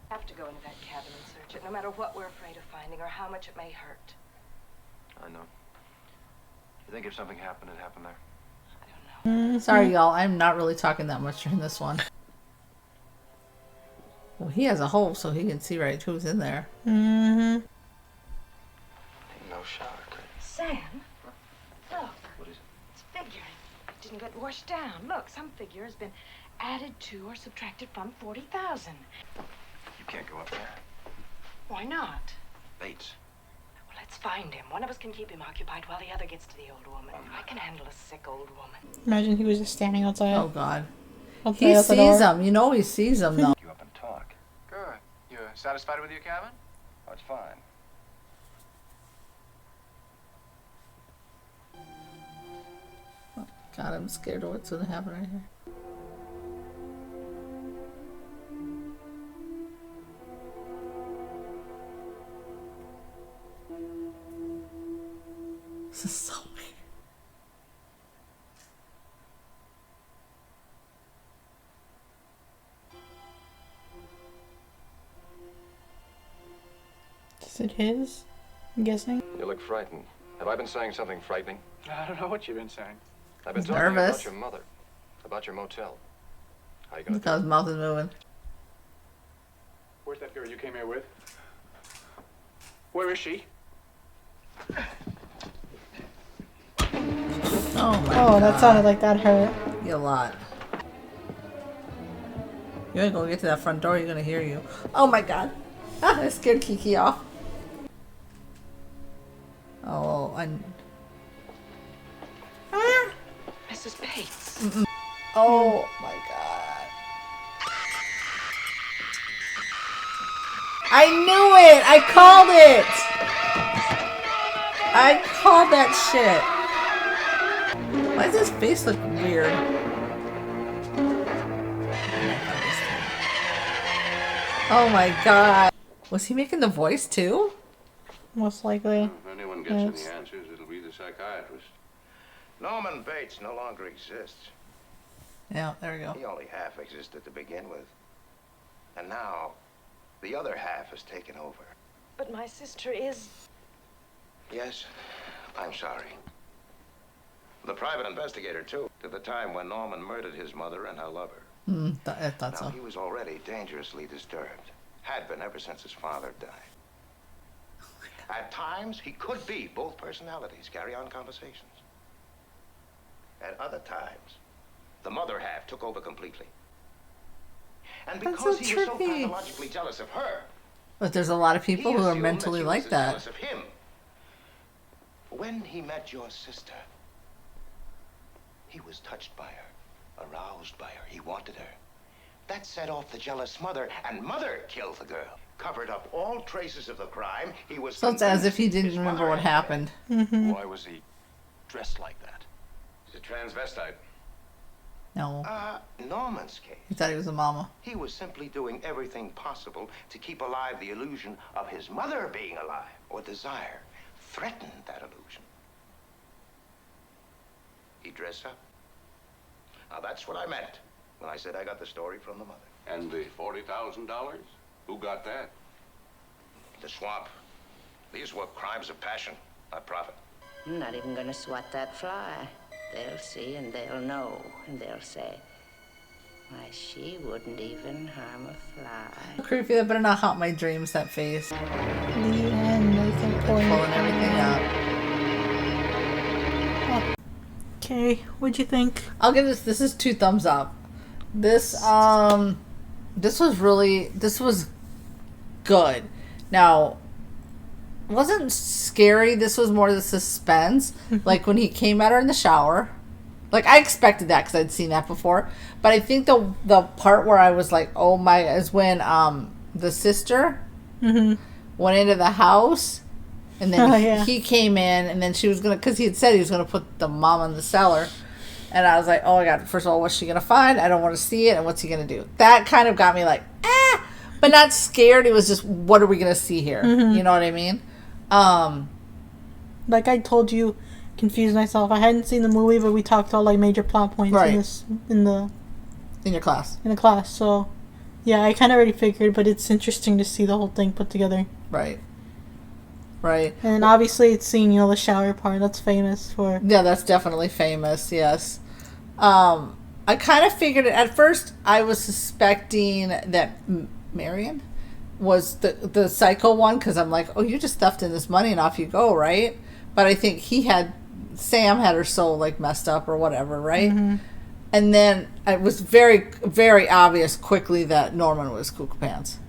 [SPEAKER 15] Have to go into that cabin and search it, no matter what we're afraid of finding or how much it may hurt.
[SPEAKER 3] I know. You think if something happened, it happened there?
[SPEAKER 1] Sorry, y'all. I'm not really talking that much during this one. Well, he has a hole, so he can see right who's in there.
[SPEAKER 2] Mm-hmm.
[SPEAKER 3] No shower curtain.
[SPEAKER 15] Sam, look.
[SPEAKER 3] What is it?
[SPEAKER 15] It's figuring. It didn't get washed down. Look, some figure has been added to or subtracted from 40,000.
[SPEAKER 3] You can't go up there.
[SPEAKER 15] Why not?
[SPEAKER 3] Bates.
[SPEAKER 15] Well, let's find him. One of us can keep him occupied while the other gets to the old woman. I can handle a sick old woman.
[SPEAKER 2] Imagine he was just standing outside.
[SPEAKER 1] Oh, God.
[SPEAKER 2] Outside
[SPEAKER 1] He
[SPEAKER 2] the door.
[SPEAKER 1] sees them. You know he sees them, though.
[SPEAKER 3] You up and talk.
[SPEAKER 11] Good. You satisfied with your cabin?
[SPEAKER 3] Oh, it's fine.
[SPEAKER 1] God, I'm scared of what's going to happen right here. This is so weird.
[SPEAKER 2] Is it his? I'm guessing.
[SPEAKER 3] You look frightened. Have I been saying something frightening?
[SPEAKER 11] I don't know what you've been saying.
[SPEAKER 3] I've been
[SPEAKER 1] He's
[SPEAKER 3] talking
[SPEAKER 1] nervous.
[SPEAKER 3] about your mother. About your motel. How you gonna
[SPEAKER 1] Look how his mouth is moving.
[SPEAKER 11] Where's that girl you came here with? Where is she?
[SPEAKER 1] Oh, my
[SPEAKER 2] Oh,
[SPEAKER 1] God.
[SPEAKER 2] that sounded like that hurt.
[SPEAKER 1] You a lot. You ain't gonna get to that front door, you're gonna hear you. Oh my God. Ah, I scared Kiki off. Oh,
[SPEAKER 15] Mrs. Bates.
[SPEAKER 1] Oh my God. I knew it! I called it! I called that shit. Why does his face look weird? Oh my God. Was he making the voice too?
[SPEAKER 2] Most likely.
[SPEAKER 17] If anyone gets
[SPEAKER 2] Yes.
[SPEAKER 17] any answers, it'll be the psychiatrist.
[SPEAKER 14] Norman Bates no longer exists.
[SPEAKER 1] Yeah, there we go.
[SPEAKER 14] He only half existed to begin with. And now, the other half has taken over.
[SPEAKER 15] But my sister is...
[SPEAKER 14] Yes, I'm sorry. The private investigator, too, to the time when Norman murdered his mother and her lover.
[SPEAKER 1] I thought so.
[SPEAKER 14] Now, he was already dangerously disturbed. Had been ever since his father died. At times, he could be both personalities, carry on conversations. At other times, the mother half took over completely. And
[SPEAKER 1] That's
[SPEAKER 14] because
[SPEAKER 1] so
[SPEAKER 14] he was so
[SPEAKER 1] trippy.
[SPEAKER 14] pathologically jealous of her,
[SPEAKER 1] But there's a lot of people
[SPEAKER 14] he
[SPEAKER 1] who are
[SPEAKER 14] assumed
[SPEAKER 1] mentally
[SPEAKER 14] she was
[SPEAKER 1] like
[SPEAKER 14] as
[SPEAKER 1] that.
[SPEAKER 14] jealous of him. When he met your sister, he was touched by her, aroused by her. He wanted her. That set off the jealous mother, and mother killed the girl. Covered up all traces of the crime. He was
[SPEAKER 1] So it's as if he
[SPEAKER 14] convinced
[SPEAKER 1] didn't
[SPEAKER 14] his
[SPEAKER 1] remember
[SPEAKER 14] mother
[SPEAKER 1] what
[SPEAKER 14] had
[SPEAKER 1] happened.
[SPEAKER 3] Why was he dressed like that?
[SPEAKER 17] He's a transvestite.
[SPEAKER 1] No.
[SPEAKER 14] Norman's case.
[SPEAKER 1] He thought he was a mama.
[SPEAKER 14] He was simply doing everything possible to keep alive the illusion of his mother being alive, or desire threatened that illusion. He dressed up. Now that's what I meant when I said I got the story from the mother.
[SPEAKER 17] And the $40,000? Who got that?
[SPEAKER 14] The swamp. These were crimes of passion, not profit.
[SPEAKER 19] I'm not even gonna swat that fly. They'll see and they'll know, and they'll say, why, she wouldn't even harm a fly.
[SPEAKER 1] Creepy, that better not haunt my dreams, that face.
[SPEAKER 2] The end, I think,
[SPEAKER 1] Pulling everything up.
[SPEAKER 2] Okay, what'd you think?
[SPEAKER 1] I'll give this is 2 thumbs up. This was good. Now, it wasn't scary. This was more the suspense. Like when he came at her in the shower. Like I expected that because I'd seen that before. But I think the part where I was like, oh my, is when the sister went into the house. And then he came in, and then she was going to, because he had said he was going to put the mom in the cellar. And I was like, oh my God, first of all, what's she going to find? I don't want to see it. And what's he going to do? That kind of got me like, but not scared. It was just, what are we going to see here? You know what I mean?
[SPEAKER 2] Like I told you, confused myself. I hadn't seen the movie, but we talked about like major plot points in
[SPEAKER 1] your class.
[SPEAKER 2] In the class. So, yeah, I kind of already figured, but it's interesting to see the whole thing put together.
[SPEAKER 1] Right. Right.
[SPEAKER 2] And obviously it's seeing, the shower part. That's famous for...
[SPEAKER 1] Yeah, that's definitely famous, yes. I kind of figured it... At first, I was suspecting that Marion was the psycho one, because I'm like, oh, you just stuffed in this money and off you go, right? But I think Sam had her soul, like, messed up or whatever, right? And then it was very, very obvious quickly that Norman was Cuckoo Pants.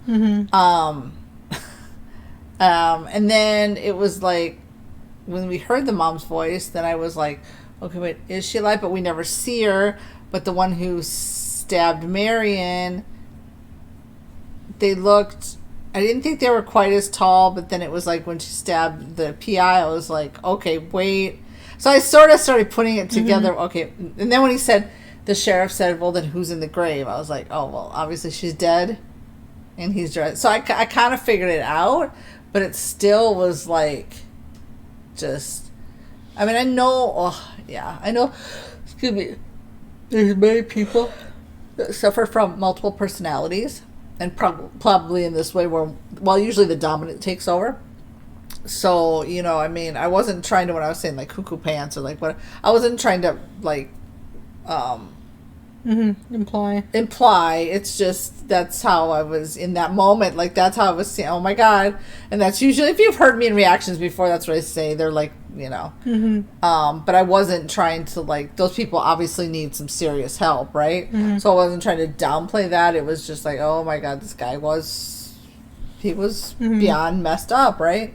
[SPEAKER 1] And then it was like, when we heard the mom's voice, then I was like, okay, wait, is she alive? But we never see her. But the one who stabbed Marion, they looked, I didn't think they were quite as tall, but then it was like when she stabbed the PI, I was like, okay, wait. So I sort of started putting it together. Okay. And then when the sheriff said, well, then who's in the grave? I was like, oh, well, obviously she's dead and he's dead. So I kind of figured it out. But it still was like, just, I mean, I know, excuse me, there's many people that suffer from multiple personalities, and probably in this way where, well, usually the dominant takes over. So, I mean, I wasn't trying to, when I was saying like Cuckoo Pants or like what, I wasn't trying to like,
[SPEAKER 2] imply.
[SPEAKER 1] It's just, that's how I was in that moment. Like, that's how I was saying, oh my God. And that's usually, if you've heard me in reactions before, that's what I say. They're like, but I wasn't trying to, like, those people obviously need some serious help, right? So I wasn't trying to downplay that. It was just like, oh my God, this guy was beyond messed up, right?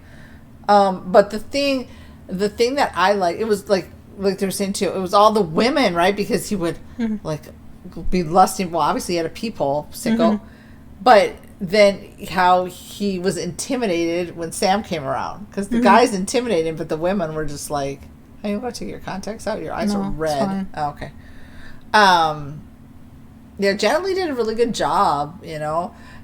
[SPEAKER 1] But the thing that I like, it was like they were saying too, it was all the women, right? Because he would like be lusting. Well, obviously he had a peephole, sicko. But then how he was intimidated when Sam came around, because the guys intimidated, but the women were just like, "Hey, you want to take your contacts out? Your eyes are red." Oh, okay. Yeah, Janet Leigh did a really good job,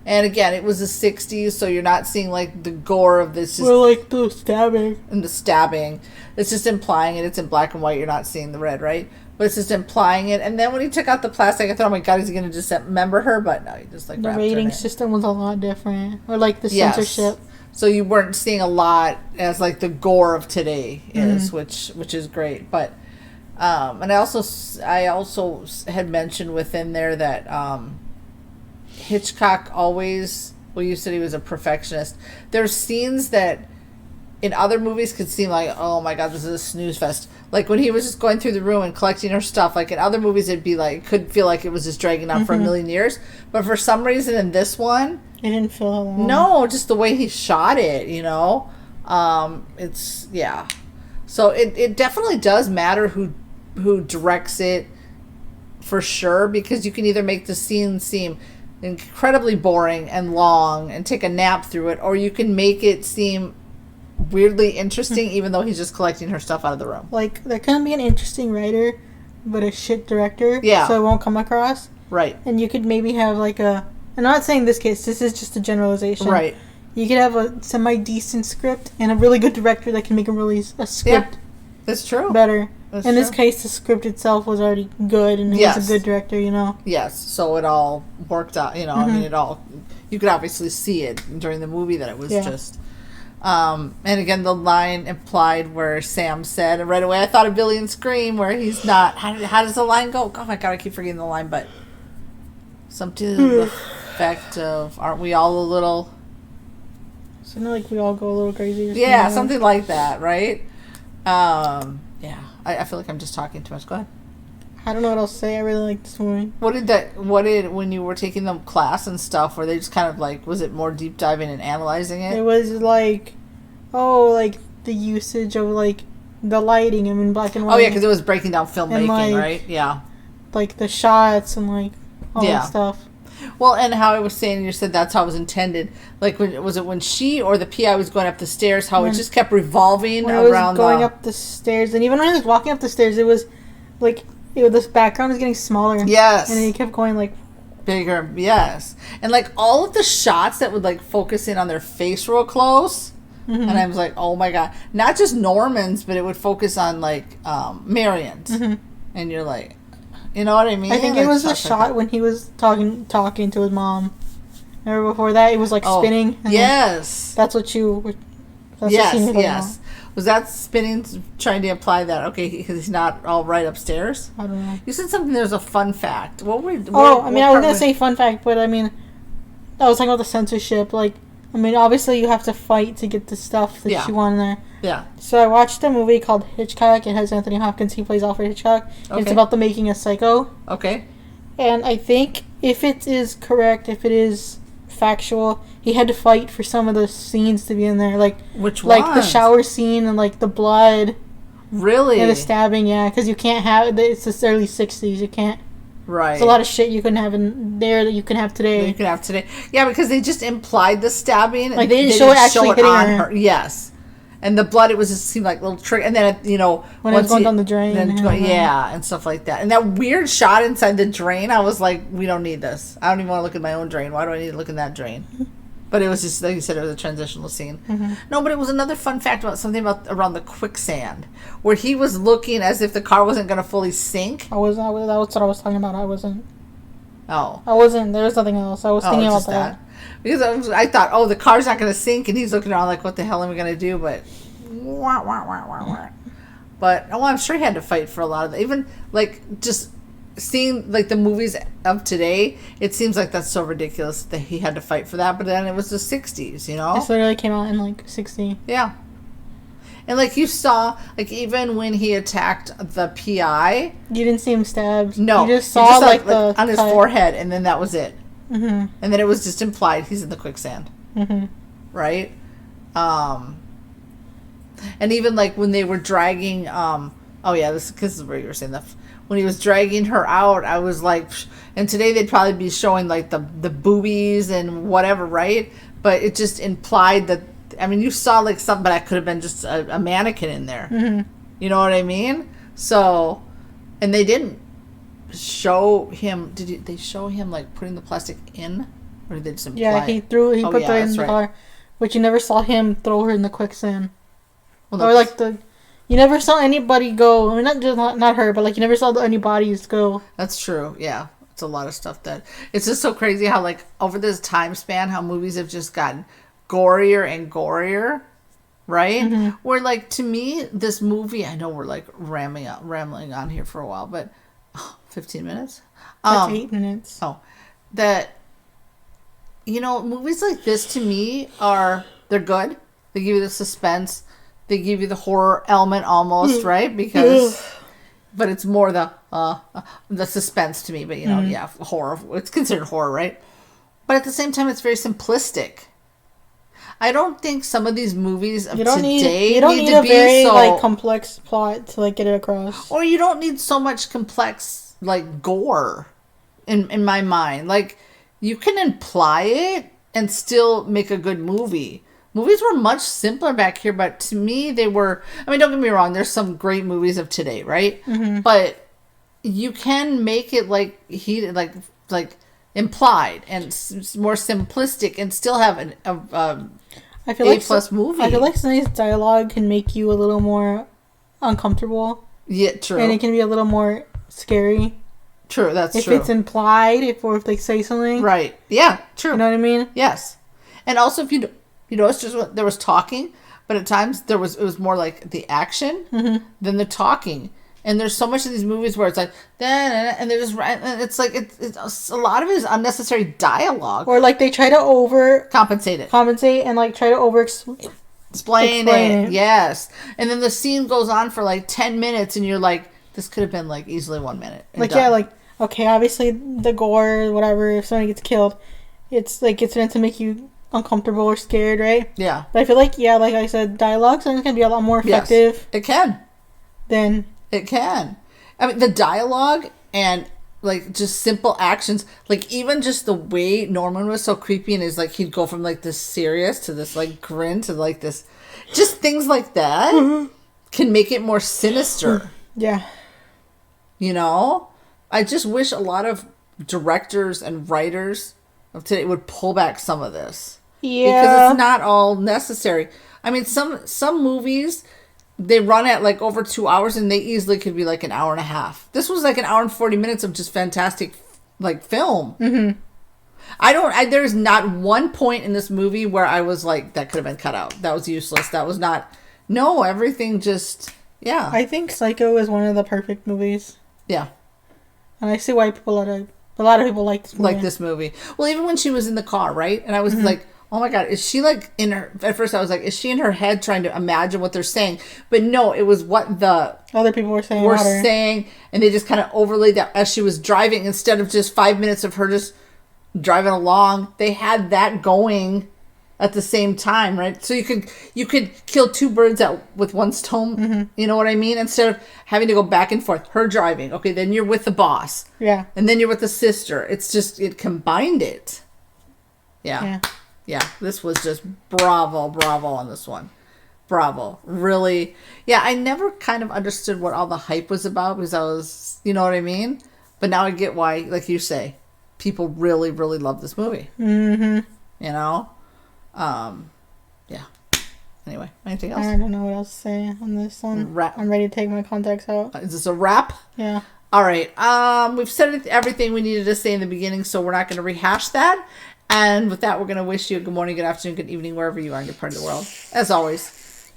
[SPEAKER 1] And again, it was the 60s, so you're not seeing like the gore of this.
[SPEAKER 2] Well, like the stabbing.
[SPEAKER 1] And the stabbing. It's just implying it. It's in black and white. You're not seeing the red, right? But it's just implying it. And then when he took out the plastic, I thought, oh my God, is he going to dismember her? But no, he just like
[SPEAKER 2] the rating system was a lot different. Or like the censorship.
[SPEAKER 1] So you weren't seeing a lot as like the gore of today is, which is great. But and I also had mentioned within there that Hitchcock always, well, you said he was a perfectionist. There's scenes that in other movies could seem like, oh my God, this is a snooze fest. Like when he was just going through the room and collecting her stuff, like in other movies it'd be like, could feel like it was just dragging on for a million years. But for some reason in this one,
[SPEAKER 2] it didn't feel long.
[SPEAKER 1] No, just the way he shot it, it's, yeah. So it definitely does matter who directs it, for sure, because you can either make the scene seem incredibly boring and long and take a nap through it, or you can make it seem weirdly interesting even though he's just collecting her stuff out of the room.
[SPEAKER 2] Like, there can be an interesting writer but a shit director, so it won't come across
[SPEAKER 1] right.
[SPEAKER 2] And you could maybe have like I'm not saying this case, this is just a generalization,
[SPEAKER 1] right?
[SPEAKER 2] You could have a semi-decent script and a really good director that can make a script
[SPEAKER 1] that's true
[SPEAKER 2] better.
[SPEAKER 1] That's
[SPEAKER 2] in
[SPEAKER 1] true.
[SPEAKER 2] this case, the script itself was already good, and he was a good director,
[SPEAKER 1] Yes, so it all worked out, I mean, you could obviously see it during the movie that it was just... and again, the line implied where Sam said, and right away I thought of Billy and Scream, where he's not... How does the line go? Oh my God, I keep forgetting the line, but... Something to the effect of, aren't we all a little...
[SPEAKER 2] Something like we all go a little crazy.
[SPEAKER 1] Yeah, something like that, right? Yeah. I feel like I'm just talking too much. Go ahead.
[SPEAKER 2] I don't know what else to say. I really like this movie.
[SPEAKER 1] When you were taking the class and stuff, were they just kind of like, was it more deep diving and analyzing it?
[SPEAKER 2] It was like, like the usage of like the lighting, black and white.
[SPEAKER 1] Oh yeah, because it was breaking down filmmaking, right? Yeah.
[SPEAKER 2] Like the shots and like all that stuff.
[SPEAKER 1] Well, and how I was saying, you said that's how it was intended. Like, was it when she or the PI was going up the stairs, how it just kept revolving
[SPEAKER 2] when
[SPEAKER 1] around
[SPEAKER 2] going up the stairs, and even when he was walking up the stairs, it was like this background was getting smaller.
[SPEAKER 1] Yes.
[SPEAKER 2] And he kept going like
[SPEAKER 1] bigger. Yes. And like all of the shots that would like focus in on their face real close. Mm-hmm. And I was like, oh my God. Not just Norman's, but it would focus on like Marion's. Mm-hmm. And you're like, you know what I mean?
[SPEAKER 2] I think it was the shot when he was talking to his mom. Remember before that? It was like spinning.
[SPEAKER 1] Yes.
[SPEAKER 2] That's what you... That's
[SPEAKER 1] yes. Was that spinning trying to imply that, okay, because he's not all right upstairs?
[SPEAKER 2] I don't know.
[SPEAKER 1] You said something, there's a fun fact. I was
[SPEAKER 2] going to say fun fact, but I was talking about the censorship. Like, obviously you have to fight to get the stuff that you want in there.
[SPEAKER 1] Yeah.
[SPEAKER 2] So I watched a movie called Hitchcock. It has Anthony Hopkins. He plays Alfred Hitchcock. Okay. It's about the making of Psycho.
[SPEAKER 1] Okay.
[SPEAKER 2] And I think if it is correct, if it is factual, he had to fight for some of the scenes to be in there. Like,
[SPEAKER 1] which
[SPEAKER 2] ones? Like the shower scene and like the blood.
[SPEAKER 1] Really?
[SPEAKER 2] And the stabbing, yeah. Because you can't have... It's the early 60s. You can't...
[SPEAKER 1] Right.
[SPEAKER 2] There's a lot of shit you couldn't have in there that you can have today.
[SPEAKER 1] You can have today. Yeah, because they just implied the stabbing.
[SPEAKER 2] Like, they didn't show it actually hitting her.
[SPEAKER 1] Yes. And the blood, it was just seemed like little trick. And then,
[SPEAKER 2] when it was going down the drain.
[SPEAKER 1] And stuff like that. And that weird shot inside the drain, I was like, we don't need this. I don't even want to look at my own drain. Why do I need to look in that drain? But it was just, like you said, it was a transitional scene. Mm-hmm. No, but it was another fun fact about something around the quicksand, where he was looking as if the car wasn't going to fully sink.
[SPEAKER 2] That was what I was talking about. I wasn't.
[SPEAKER 1] Oh.
[SPEAKER 2] I wasn't. There was nothing else. I was thinking about that.
[SPEAKER 1] Because I thought, the car's not going to sink, and he's looking around like, what the hell am I going to do? But, I'm sure he had to fight for a lot of that. Even, like, just seeing, like, the movies of today, it seems like that's so ridiculous that he had to fight for that. But then it was the 60s, you know?
[SPEAKER 2] This literally came out in, like, 60.
[SPEAKER 1] Yeah. And, like, you saw, like, even when he attacked the PI...
[SPEAKER 2] You didn't see him stabbed.
[SPEAKER 1] No.
[SPEAKER 2] You just saw, like the...
[SPEAKER 1] on his forehead, and then that was it.
[SPEAKER 2] Mm-hmm.
[SPEAKER 1] And then it was just implied he's in the quicksand.
[SPEAKER 2] Mm-hmm.
[SPEAKER 1] Right? And even, like, when they were dragging... this is where you were saying that. When he was dragging her out, I was like... And today they'd probably be showing, like, the boobies and whatever, right? But it just implied that... you saw, like, something, but that could have been just a mannequin in there.
[SPEAKER 2] Mm-hmm.
[SPEAKER 1] You know what I mean? So... And they didn't show him... Did they show him, like, putting the plastic in? Or did they just imply...
[SPEAKER 2] Yeah, he put her in the car. But you never saw him throw her in the quicksand.
[SPEAKER 1] Well,
[SPEAKER 2] or, like, you never saw anybody go... not her, but, like, you never saw any bodies go.
[SPEAKER 1] That's true, yeah. It's a lot of stuff that... It's just so crazy how, like, over this time span, how movies have just gotten gorier and gorier, right?
[SPEAKER 2] Mm-hmm.
[SPEAKER 1] Where, like, to me, this movie... I know we're, like, rambling on here for a while, but... 15 minutes?
[SPEAKER 2] That's 8 minutes.
[SPEAKER 1] Oh. That... movies like this, to me, they're good. They give you the suspense. They give you the horror element almost, right? Because... But it's more the suspense to me. But, horror. It's considered horror, right? But at the same time, it's very simplistic. I don't think some of these movies of today
[SPEAKER 2] you don't need a very like complex plot to like get it across.
[SPEAKER 1] Or you don't need so much complex like gore in my mind. Like you can imply it and still make a good movie. Movies were much simpler back here, but to me they were... don't get me wrong, there's some great movies of today, right?
[SPEAKER 2] Mm-hmm.
[SPEAKER 1] But you can make it like heated, like implied and more simplistic and still have
[SPEAKER 2] I feel like
[SPEAKER 1] A+ movie.
[SPEAKER 2] I feel like some of these dialogue can make you a little more uncomfortable.
[SPEAKER 1] Yeah, true.
[SPEAKER 2] And it can be a little more scary.
[SPEAKER 1] True, that's
[SPEAKER 2] true.
[SPEAKER 1] If
[SPEAKER 2] it's implied, if they say something.
[SPEAKER 1] Right. Yeah, true.
[SPEAKER 2] You know what I mean?
[SPEAKER 1] Yes. And also if you notice just there was talking, but at times it was more like the action than the talking. And there's so much of these movies where it's like, and they're just, and it's like, it's a lot of it is unnecessary dialogue.
[SPEAKER 2] Or like they try to
[SPEAKER 1] compensate
[SPEAKER 2] and like try to
[SPEAKER 1] explain it. Yes. And then the scene goes on for like 10 minutes and you're like, this could have been like easily 1 minute.
[SPEAKER 2] Like, yeah, like, okay, obviously the gore, whatever, if somebody gets killed, it's like, it's meant to make you uncomfortable or scared, right?
[SPEAKER 1] Yeah.
[SPEAKER 2] But I feel like, yeah, like I said, dialogue sometimes can be a lot more effective.
[SPEAKER 1] Yes, it can. It can. I mean, the dialogue and like just simple actions, like even just the way Norman was so creepy and is like he'd go from like this serious to this like grin to like this, just things like that can make it more sinister.
[SPEAKER 2] Yeah.
[SPEAKER 1] You know, I just wish a lot of directors and writers of today would pull back some of this.
[SPEAKER 2] Yeah.
[SPEAKER 1] Because it's not all necessary. I mean, some movies, they run at like over 2 hours and they easily could be like an hour and a half. This was like an hour and 40 minutes of just fantastic like film.
[SPEAKER 2] Mm-hmm.
[SPEAKER 1] There's not one point in this movie where I was like, that could have been cut out. That was useless. That was not, no, everything just, yeah.
[SPEAKER 2] I think Psycho is one of the perfect movies.
[SPEAKER 1] Yeah.
[SPEAKER 2] And I see why a lot of people like this movie.
[SPEAKER 1] Like this movie. Well, even when she was in the car, right? And I was like, oh my God, is she like in her, at first I was like, is she in her head trying to imagine what they're saying? But no, it was what the
[SPEAKER 2] other people were saying.
[SPEAKER 1] And they just kind of overlaid that as she was driving instead of just 5 minutes of her just driving along. They had that going at the same time, right? So you could kill two birds with one stone. You know what I mean? Instead of having to go back and forth. Her driving, okay, then you're with the boss.
[SPEAKER 2] Yeah.
[SPEAKER 1] And then you're with the sister. It's just, it combined it. Yeah. This was just bravo on this one. Bravo. Really. Yeah, I never kind of understood what all the hype was about because I was, you know what I mean? But now I get why, like you say, people really, really love this movie.
[SPEAKER 2] Mm-hmm.
[SPEAKER 1] You know? Yeah. Anyway, anything else?
[SPEAKER 2] I don't know what else to say on this one. I'm ready to take my contacts out.
[SPEAKER 1] Is this a wrap?
[SPEAKER 2] Yeah.
[SPEAKER 1] All right. We've said everything we needed to say in the beginning, so we're not going to rehash that. And with that, we're going to wish you a good morning, good afternoon, good evening, wherever you are in your part of the world. As always,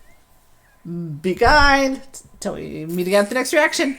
[SPEAKER 1] be kind. Till we meet again at the next reaction.